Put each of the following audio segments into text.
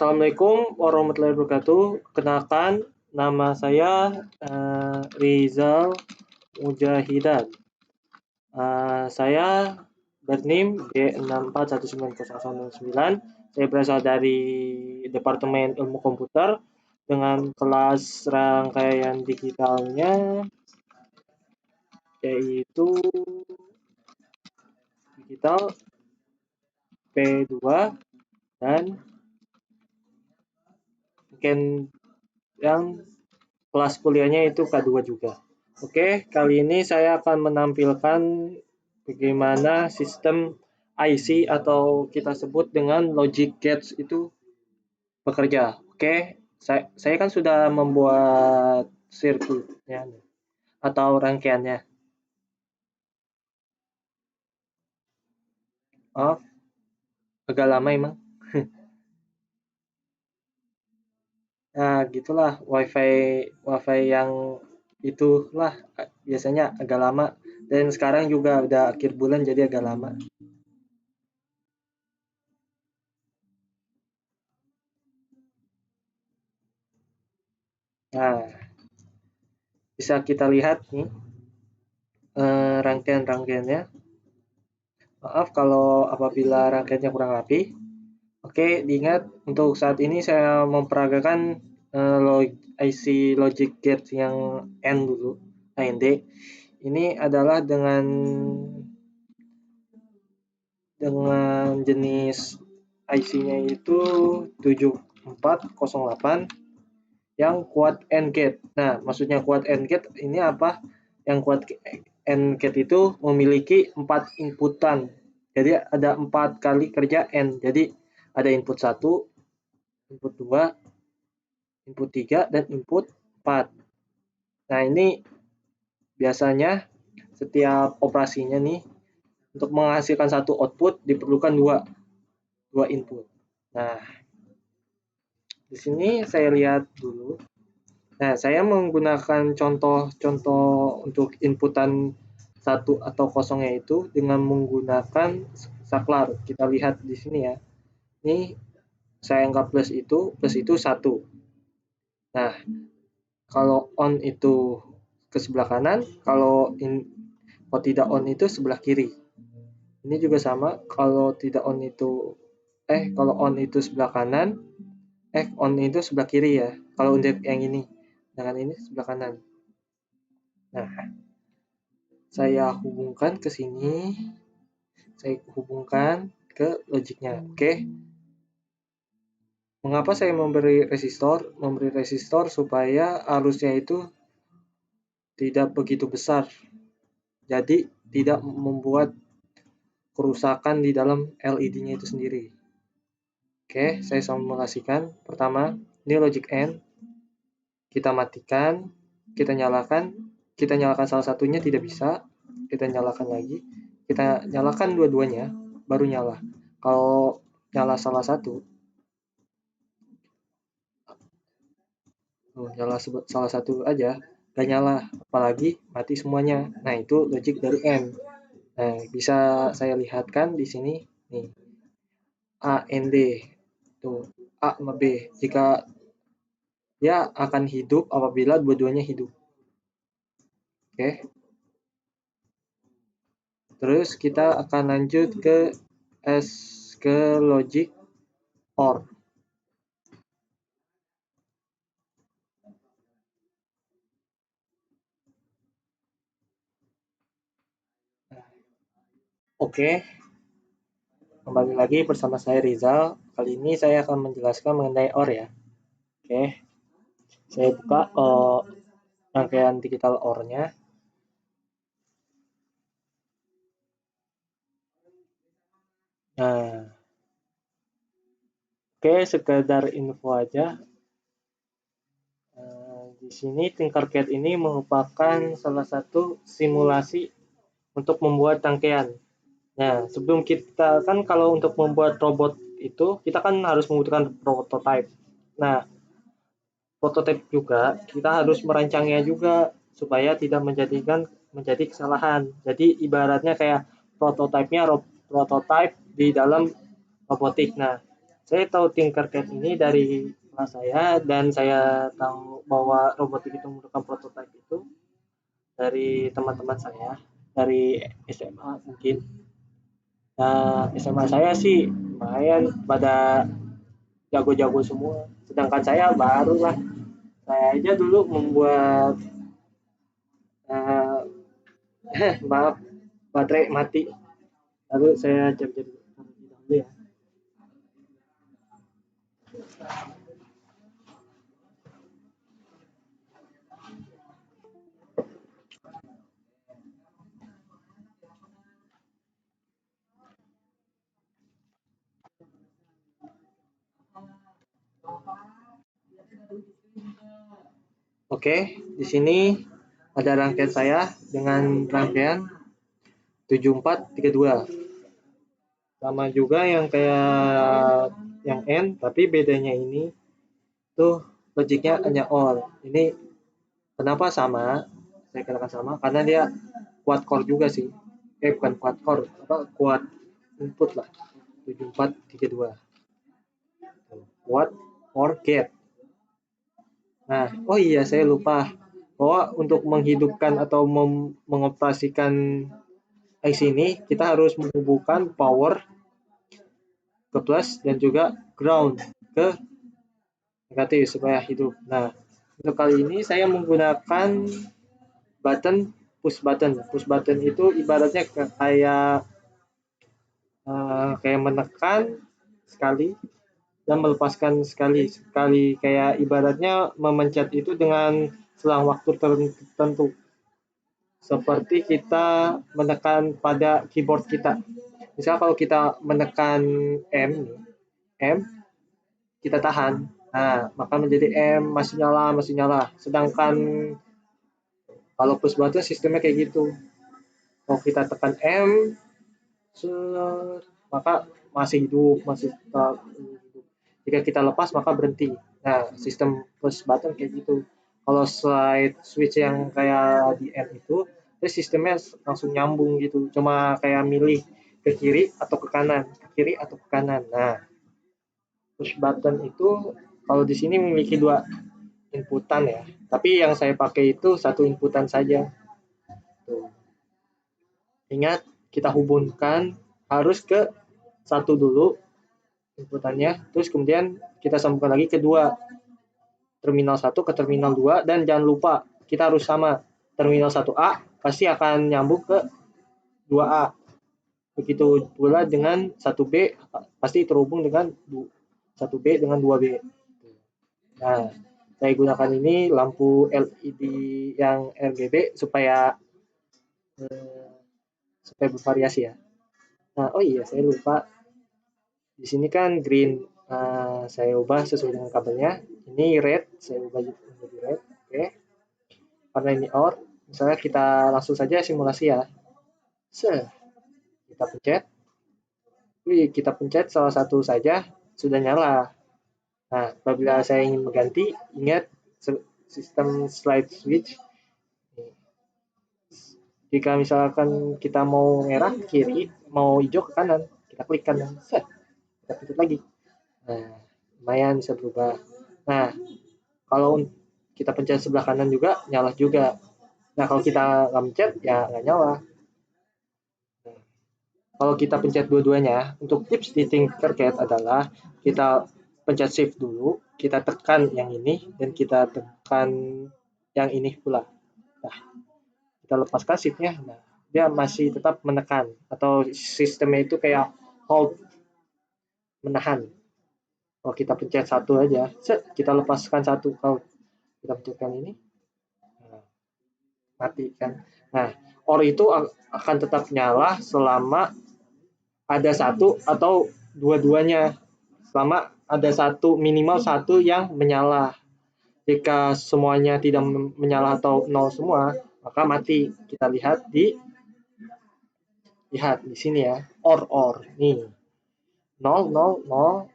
Assalamualaikum warahmatullahi wabarakatuh. Kenalkan, nama saya Rizal Mujahidan. Saya berNIM D64190009. Saya berasal dari Departemen Ilmu Komputer dengan kelas rangkaian digitalnya yaitu digital P2 dan mungkin yang kelas kuliahnya itu K2 juga. Oke, kali ini saya akan menampilkan bagaimana sistem IC atau kita sebut dengan logic gates itu bekerja. Oke, saya kan sudah membuat sirkuitnya atau rangkaiannya. Oh, agak lama emang. Nah, gitulah wifi yang itulah biasanya agak lama dan sekarang juga udah akhir bulan jadi agak lama. Nah, bisa kita lihat nih rangkaian-rangkaiannya. Maaf kalau apabila rangkaiannya kurang rapi. Oke, diingat untuk saat ini saya memperagakan IC logic gate yang N dulu, AND. Ini adalah dengan jenis IC-nya itu 7408 yang quad AND gate. Nah, maksudnya quad AND gate ini apa? Yang quad AND gate itu memiliki 4 inputan. Jadi ada 4 kali kerja AND. Jadi ada input 1, input 2, input 3, dan input 4. Nah, ini biasanya setiap operasinya nih untuk menghasilkan satu output diperlukan dua input. Nah, di sini saya lihat dulu. Nah, saya menggunakan contoh-contoh untuk inputan satu atau kosongnya itu dengan menggunakan saklar. Kita lihat di sini ya. Ini saya anggap plus itu 1. Nah, kalau on itu ke sebelah kanan, kalau tidak on itu sebelah kiri. Ini juga sama, kalau tidak on itu kalau on itu sebelah kanan, on itu sebelah kiri ya. Kalau untuk yang ini, dengan ini sebelah kanan. Nah, saya hubungkan ke sini, saya hubungkan ke logiknya. Oke. Mengapa saya memberi resistor? Memberi resistor supaya arusnya itu tidak begitu besar. Jadi tidak membuat kerusakan di dalam LED-nya itu sendiri. Oke, saya simulasikan. Pertama, ini logic N. Kita matikan, kita nyalakan salah satunya tidak bisa, kita nyalakan lagi, kita nyalakan dua-duanya, baru nyala. Kalau nyala salah satu, nyala salah satu aja, gak nyala, apalagi mati semuanya. Nah, itu logic dari N. Nah, bisa saya lihatkan di sini, nih, A, N, D, tuh, A sama B. Jika dia akan hidup apabila dua-duanya hidup. Oke. Terus kita akan lanjut ke logic OR. Oke, kembali lagi bersama saya Rizal. Kali ini saya akan menjelaskan mengenai OR ya. Oke, saya buka rangkaian digital OR-nya. Nah, oke, sekedar info aja. Di sini Tinkercad ini merupakan salah satu simulasi untuk membuat rangkaian. Nah, sebelum kita kan kalau untuk membuat robot itu kita kan harus membutuhkan prototype. Nah, prototipe juga kita harus merancangnya juga supaya tidak menjadi kesalahan. Jadi ibaratnya kayak prototipe di dalam robotik. Nah, Saya tahu Tinkercad ini dari kelas saya, dan saya tahu bahwa robotik itu merupakan prototipe itu dari teman-teman saya dari SMA mungkin. Nah, SMA saya sih lumayan pada jago-jago semua. Sedangkan saya baru lah. Saya aja dulu membuat uh, maaf, baterai mati. Lalu saya cari dulu ya. Oke, di sini ada rangkaian saya dengan rangkaian 7432. Sama juga yang kayak yang N, tapi bedanya ini tuh logiknya hanya OR. Ini kenapa sama? Saya katakan sama karena dia quad core juga sih. Bukan quad core, apa quad input lah. 7432. Quad or gate. Nah, oh iya saya lupa bahwa untuk menghidupkan atau mengoperasikan IC ini kita harus menghubungkan power ke plus dan juga ground ke negatif supaya hidup. Nah, untuk kali ini saya menggunakan button push button. Push button itu ibaratnya kayak menekan sekali dan melepaskan sekali sekali, kayak ibaratnya memencet itu dengan selang waktu tertentu. Seperti kita menekan pada keyboard kita. Misal kalau kita menekan M, M kita tahan. Nah, maka menjadi M masih nyala, masih nyala. Sedangkan kalau push button sistemnya kayak gitu. Kalau kita tekan M, maka masih hidup, masih tetap hidup. Jika kita lepas maka berhenti. Nah, sistem push button kayak gitu. Kalau slide switch yang kayak di M itu sistemnya langsung nyambung gitu. Cuma kayak milih ke kiri atau ke kanan, ke kiri atau ke kanan. Nah, push button itu kalau di sini memiliki dua inputan ya. Tapi yang saya pakai itu satu inputan saja. Tuh. Ingat, kita hubungkan harus ke satu dulu inputannya, terus kemudian kita sambungkan lagi ke dua, terminal 1 ke terminal 2, dan jangan lupa kita harus sama, terminal 1A pasti akan nyambung ke 2A, begitu pula dengan 1B pasti terhubung dengan 1B dengan 2B. Nah, saya gunakan ini lampu LED yang RGB supaya bervariasi ya. Nah, oh iya saya lupa, di sini kan green, saya ubah sesuai dengan kabelnya. Ini red, saya ubah menjadi red. Oke. Karena ini OR, misalnya kita langsung saja simulasi ya. Kita pencet. Kita pencet salah satu saja, sudah nyala. Nah, apabila saya ingin mengganti, ingat sistem slide switch. Jika misalkan kita mau merah ke kiri, mau hijau ke kanan, kita klik kanan. Kita pencet lagi. Nah, lumayan bisa berubah. Nah, kalau kita pencet sebelah kanan juga, nyala juga. Nah, kalau kita nggak pencet, ya nggak nyala. Nah, kalau kita pencet dua-duanya, untuk tips di Tinkercad adalah kita pencet shift dulu, kita tekan yang ini, dan kita tekan yang ini pula. Nah, kita lepaskan shift-nya, nah, dia masih tetap menekan, atau sistemnya itu kayak hold, menahan. Kalau kita pencet satu aja, kita lepaskan satu, kalau kita pencetkan ini, mati kan. Nah, OR itu akan tetap nyala selama ada satu atau dua-duanya, selama ada satu, minimal satu yang menyala. Jika semuanya tidak menyala atau nol semua, maka mati. Kita lihat di sini ya, OR nih, 0 0 0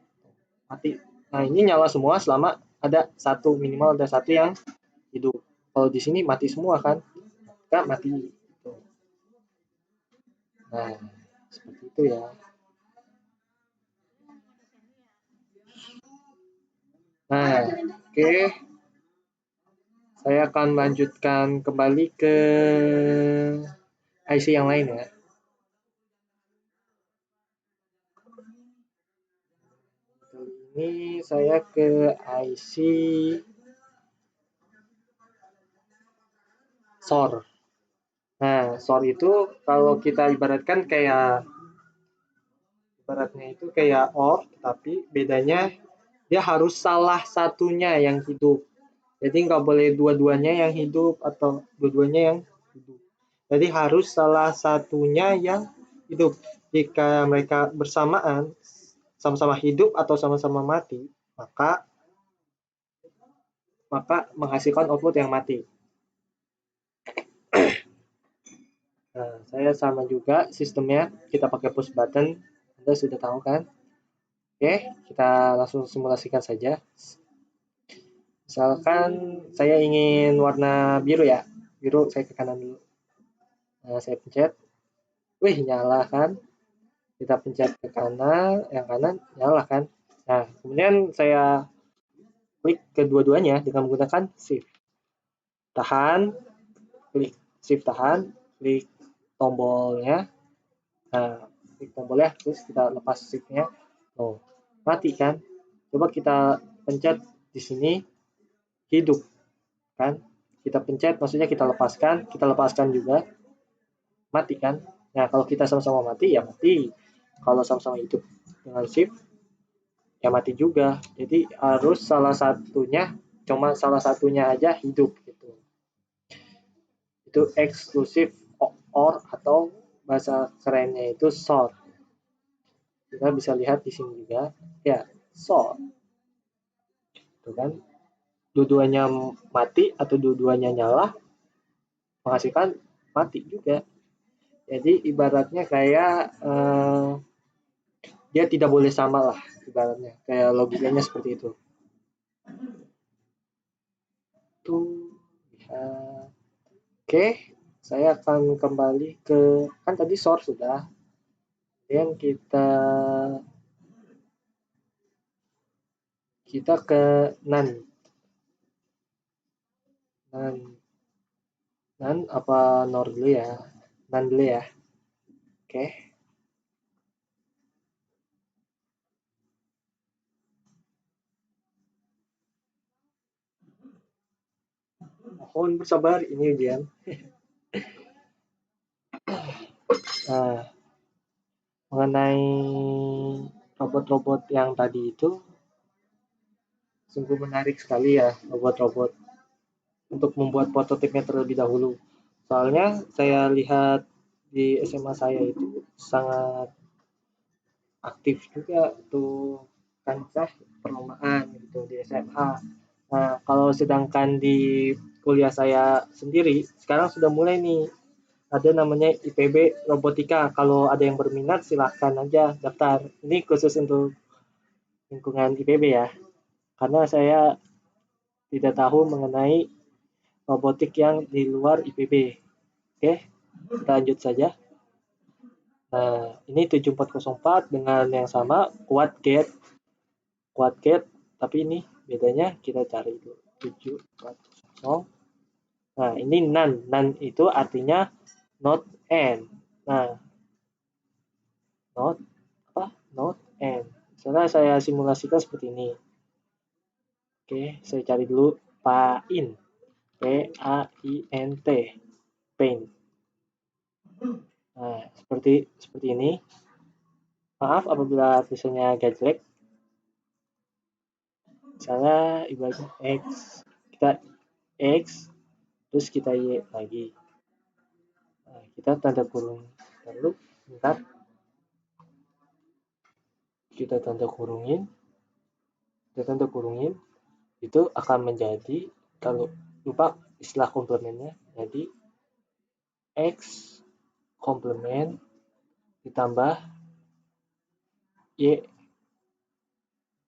mati. Nah, ini nyala semua selama ada satu, minimal ada satu yang hidup. Kalau di sini mati semua kan, maka mati. Nah, seperti itu ya. Nah, oke. Saya akan lanjutkan kembali ke IC yang lain ya. Ini saya ke IC SOR. Nah, SOR itu kalau kita ibaratkan ibaratnya itu kayak OR, tapi bedanya dia harus salah satunya yang hidup. Jadi nggak boleh dua-duanya yang hidup atau dua-duanya yang hidup. Jadi harus salah satunya yang hidup. Jika mereka bersamaan, sama-sama hidup atau sama-sama mati, maka maka menghasilkan output yang mati. Nah, saya sama juga sistemnya, kita pakai push button. Anda sudah tahu kan? Oke, kita langsung simulasikan saja. Misalkan saya ingin warna biru ya. Biru saya ke kanan dulu. Nah, saya pencet. Wih, nyala kan? Kita pencet ke kanan, yang kanan nyala kan? Nah, kemudian saya klik kedua-duanya dengan menggunakan shift. Tahan, klik shift tahan, klik tombolnya. Nah, klik tombolnya, terus kita lepas shift-nya. Oh, mati kan? Coba kita pencet di sini, hidup kan? Kita pencet, maksudnya kita lepaskan juga, mati kan? Nah, kalau kita sama-sama mati, ya mati. Kalau sama-sama hidup dengan shift, ya mati juga. Jadi harus cuma salah satunya aja hidup gitu. Itu eksklusif OR atau bahasa kerennya itu SOR. Kita bisa lihat di sini juga, ya SOR. Itu kan dua-duanya mati atau dua-duanya nyala menghasilkan mati juga. Jadi ibaratnya kayak dia tidak boleh sama lah ibaratnya. Kayak logikanya seperti itu. Tuh, ya. Oke, saya akan kembali ke kan tadi source sudah. Kemudian kita ke nan. Nan, nan apa nor dulu ya? Nan dulu ya. Oke. Mohon bersabar, ini ujian. Nah, mengenai robot-robot yang tadi itu sungguh menarik sekali ya robot-robot untuk membuat prototipnya terlebih dahulu. Soalnya saya lihat di SMA saya itu sangat aktif juga tuh kancah perlombaan gitu di SMA. Nah, kalau sedangkan di kuliah saya sendiri sekarang sudah mulai nih ada namanya IPB Robotika. Kalau ada yang berminat silahkan aja daftar. Ini khusus untuk lingkungan IPB ya. Karena saya tidak tahu mengenai robotik yang di luar IPB. Oke, kita lanjut saja. Nah, ini 7404 dengan yang sama quad gate, tapi ini bedanya kita cari dulu 7400. Nah, ini NaN. NaN itu artinya not and. Nah, not apa? Not and. Misalnya saya simulasikan seperti ini. Oke, saya cari dulu paint. P-A-I-N-T. Paint. Nah, seperti ini. Maaf apabila tulisannya agak jelek. Misalnya ibaratnya X, kita X, terus kita Y lagi. Nah, kita tanda kurung. Lalu, bentar. Kita tanda kurungin, itu akan menjadi, kalau lupa istilah komplemennya, jadi X komplement ditambah Y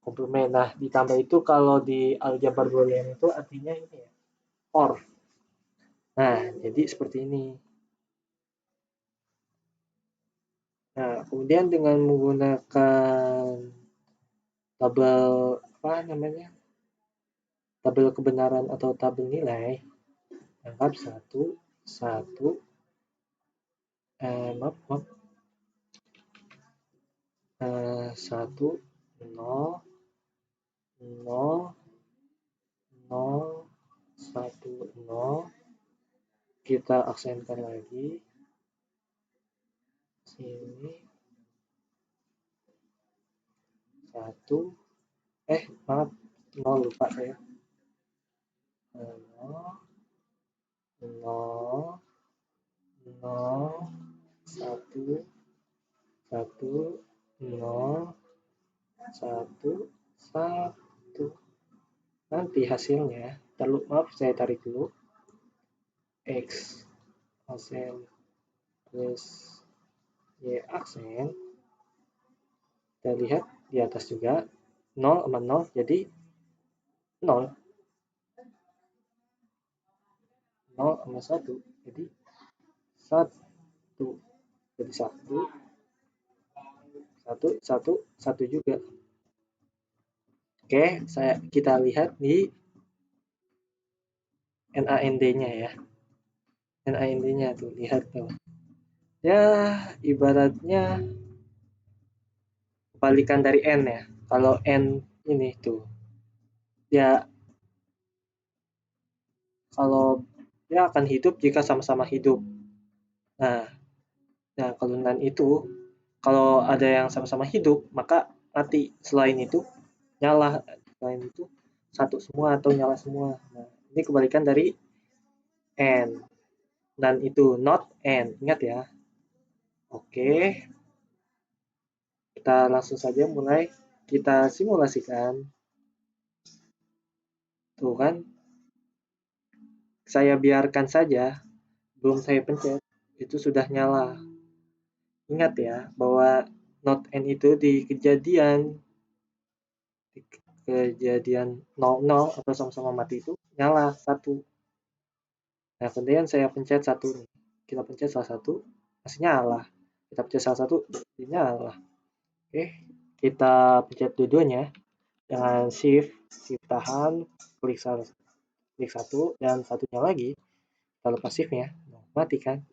komplement. Nah, ditambah itu kalau di aljabar boolean itu artinya ini ya, OR. Nah, jadi seperti ini. Nah, kemudian dengan menggunakan tabel apa namanya? tabel kebenaran atau tabel nilai, anggap 1, 1, maaf, 1, 0, 0, 0, 1, 0, kita aksenkan lagi, sini, 1, maaf, 0 lupa saya, 0, 0, 0, 1, 1, 0, 1, 1. Nanti hasilnya, maaf saya tarik dulu, X aksen plus Y aksen, kita lihat di atas juga 0 sama 0 jadi 0, 0 sama 1 jadi 1, jadi 1, 1, 1, 1 juga. Oke, kita lihat di NAND-nya ya. NAND-nya tuh, lihat tuh. Ya, ibaratnya kebalikan dari N ya. Kalau N ini tuh, ya kalau dia akan hidup jika sama-sama hidup. Nah, kalau NAND itu, kalau ada yang sama-sama hidup, maka mati. Selain itu, nyala. Selain itu, satu semua atau nyala semua. Nah, ini kebalikan dari N. Dan itu not N. Ingat ya. Oke. Kita langsung saja mulai. Kita simulasikan. Tuh kan. Saya biarkan saja. Belum saya pencet. Itu sudah nyala. Ingat ya, bahwa not N itu di kejadian 00 atau sama-sama mati itu nyala 1. Nah, kemudian saya pencet 1 nih. Kita pencet salah satu, masih nyala. Kita pencet salah satu, nyala. Oke, kita pencet dua-duanya dengan shift tahan, klik 1 dan satunya lagi. Kita lepas shift-nya, mati kan?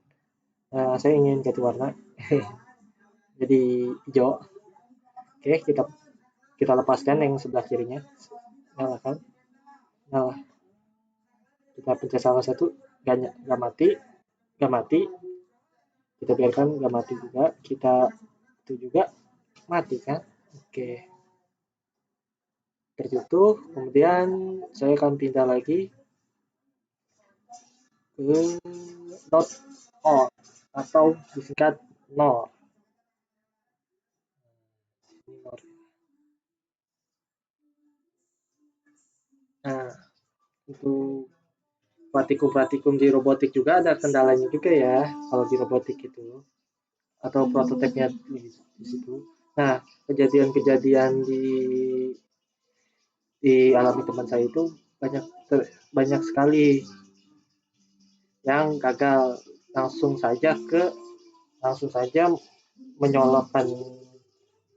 Nah, saya ingin ganti warna. Jadi hijau. Oke, kita lepaskan yang sebelah kirinya. Nyala kan? Nyala. Kita pencet salah satu, nggak mati. Kita biarkan nggak mati juga. Kita itu juga mati kan? Oke. Tertutup. Kemudian saya akan pindah lagi ke dot on atau disingkat NOR. Nah, untuk praktikum di robotik juga ada kendalanya juga ya kalau di robotik itu atau prototipenya di situ. Nah, kejadian-kejadian di alami teman saya itu banyak sekali yang gagal langsung saja menyolokkan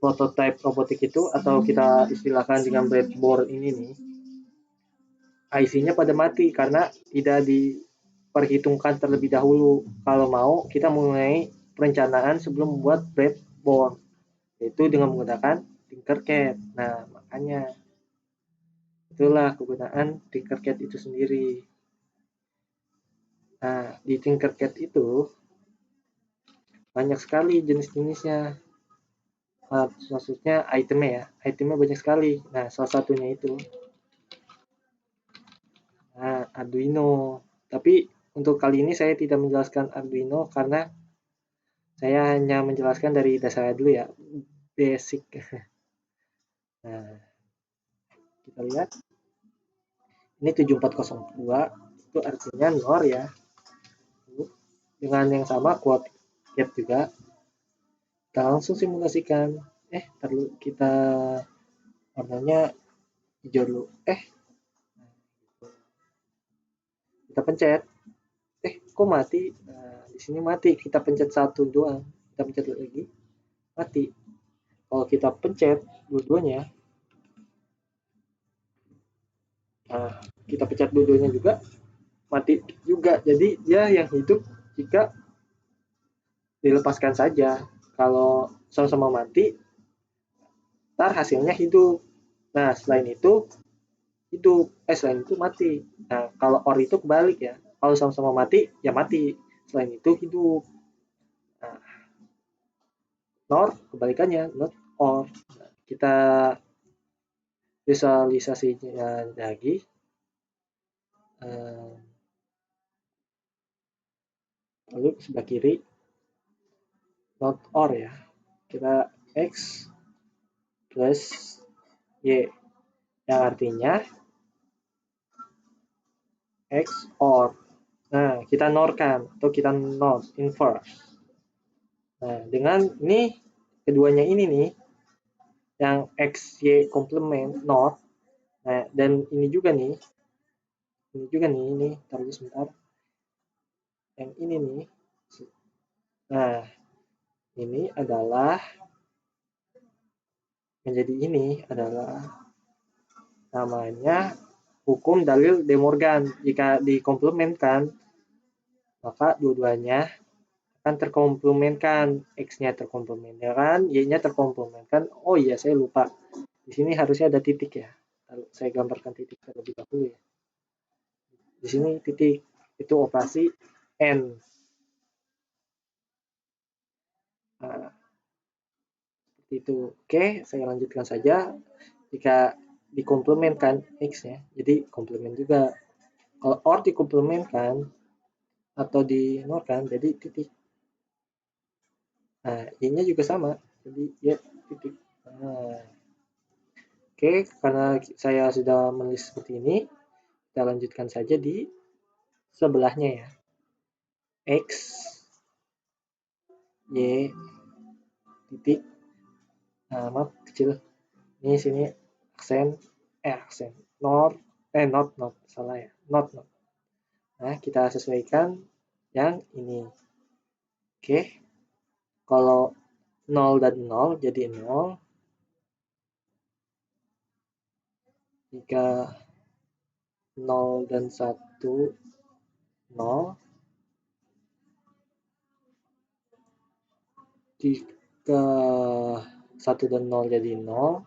prototipe robotik itu atau kita istilahkan dengan breadboard ini nih, IC-nya pada mati karena tidak diperhitungkan terlebih dahulu. Kalau mau, kita mulai perencanaan sebelum membuat breadboard, yaitu dengan menggunakan Tinkercad. Nah, makanya itulah kegunaan Tinkercad itu sendiri. Nah, di Tinkercad itu banyak sekali jenis-jenisnya. Maksudnya itemnya banyak sekali. Nah, salah satunya itu Arduino. Tapi untuk kali ini saya tidak menjelaskan Arduino karena saya hanya menjelaskan dari dasar dulu ya, basic. Nah, kita lihat. Ini 7402, itu artinya NOR ya. Dengan yang sama quote get juga. Kita langsung simulasikan. Kita warnanya hijau dulu. Kita pencet. Kok mati? Nah, di sini mati. Kita pencet 1 doang. Kita pencet lagi. Mati. Kalau kita pencet dua-duanya, Nah, kita pencet dua-duanya juga, mati juga. Jadi dia yang hidup jika dilepaskan saja. Kalau sama-sama mati, ntar hasilnya hidup. Nah, selain itu mati. Nah, kalau or itu kebalik ya. Kalau sama-sama mati, ya mati. Selain itu hidup. Nah, nor kebalikannya, not or. Nah, kita visualisasinya lagi. Lalu sebelah kiri, not or ya. Kita X plus Y. Yang artinya X or. Nah, kita norkan atau kita not inverse. Nah, dengan ini keduanya ini nih yang X Y complement not. Nah, dan ini juga nih. Ini taruh sebentar. Yang ini nih. Nah, ini adalah menjadi ini adalah namanya hukum dalil De Morgan. Jika dikomplementkan, maka dua-duanya akan terkomplementkan. X-nya terkomplementkan, Y-nya terkomplementkan. Oh iya, saya lupa. Di sini harusnya ada titik ya. Lalu saya gambarkan titik terlebih dahulu ya. Di sini titik itu operasi N. Nah, seperti itu. Oke, saya lanjutkan saja. Jika dikomplementkan X-nya, jadi komplement juga. Kalau OR dikomplementkan atau dinorkan, jadi titik. Nah, Y-nya juga sama. Jadi ya titik. Nah, oke, karena saya sudah menulis seperti ini, kita lanjutkan saja di sebelahnya ya. X, Y, titik. Nah, maaf kecil. Ini sini aksen. Not, salah ya. Not. Nah, kita sesuaikan yang ini. Oke, kalau 0 dan 0 jadi 0. Jika 0 dan 1, 0. Jika 1 dan 0 jadi 0.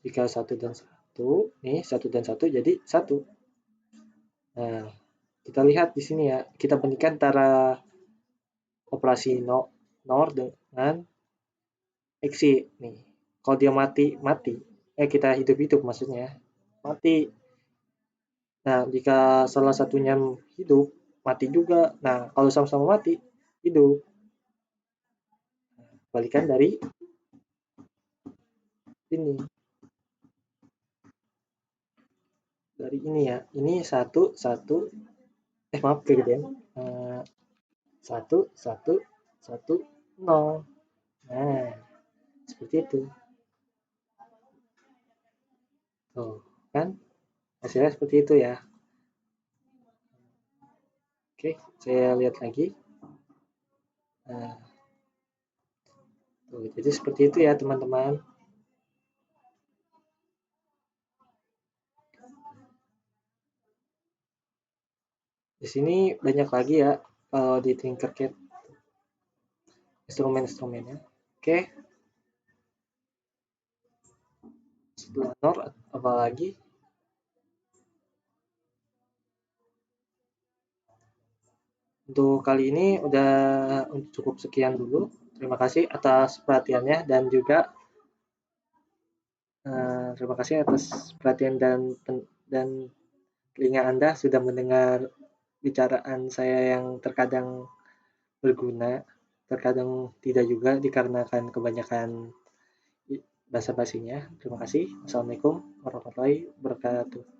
Jika 1 dan 1, nih 1 dan 1 jadi 1. Nah, kita lihat di sini ya, kita bandingkan antara operasi NOR dengan EXIT nih. Kalau dia mati. Kita hidup maksudnya. Mati. Nah, jika salah satunya hidup, mati juga. Nah, kalau sama-sama mati, hidup. Balikan dari ini. Dari ini ya. Ini 1, 1. Maaf, kegedean. 1, 1, 1, 0. Nah, seperti itu. Tuh, kan? Hasilnya seperti itu ya. Oke, saya lihat lagi. Nah, tuh, jadi seperti itu ya teman-teman. Di sini banyak lagi ya kalau di Tinkercad instrumen-instrumennya. Oke, setelah NOR apa lagi? Untuk kali ini udah cukup sekian dulu. Terima kasih atas perhatiannya dan juga terima kasih atas perhatian dan telinga Anda sudah mendengar bicaraan saya yang terkadang berguna, terkadang tidak juga dikarenakan kebanyakan basa-basinya. Terima kasih. Assalamualaikum warahmatullahi wabarakatuh.